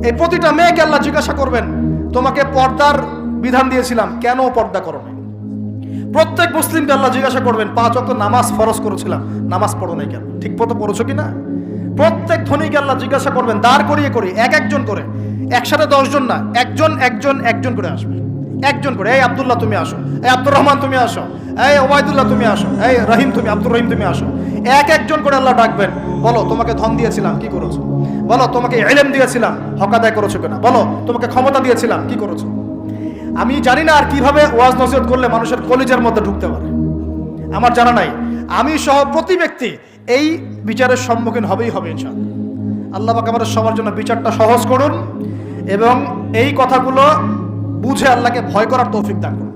এই প্রতিটা মেয়েকে আল্লাহ জিজ্ঞাসা করবেন, তোমাকে পর্দার বিধান দিয়েছিলাম, কেন পর্দা করো নাই? প্রত্যেক মুসলিমকে আল্লাহ জিজ্ঞাসা করবেন, 5 ওয়াক্ত নামাজ ফরজ করেছিলাম, নামাজ পড়ো নাই কেন? ঠিক মতো পড়েছো কিনা? প্রত্যেক ধনীকে আল্লাহ জিজ্ঞাসা করবেন, দাঁড় করিয়ে করে, একজন করে, একসাথে 10 জন না, একজন করে আসবে, একজন করে। এই আব্দুল্লাহ তুমি আসো, এই আব্দুর রহমান তুমি আসো, এই ওবায়দুল্লাহ তুমি আসো, এই রহিম তুমি, আব্দুর রহিম তুমি আসো। একজন করে আল্লাহ ডাকবেন, বলো তোমাকে ধন দিয়েছিলাম, কি করেছো? বলো তোমাকে ইলম দিয়েছিলাম, হক আদায় করেছো কিনা? বলো তোমাকে ক্ষমতা দিয়েছিলাম, কি করেছো? আমি জানি না আর কিভাবে ওয়াজ নসিহত করলে মানুষের কলিজার মধ্যে ঢুকতে পারে, আমার জানা নাই। আমি সহ প্রতি ব্যক্তি এই বিচারের সম্মুখীন হবেই হবে ইনশাআল্লাহ। আল্লাহ পাক আমাদের সবার জন্য বিচারটা সহজ করুন এবং এই কথাগুলো বুঝে আল্লাহকে ভয় করার তৌফিক দান করুন।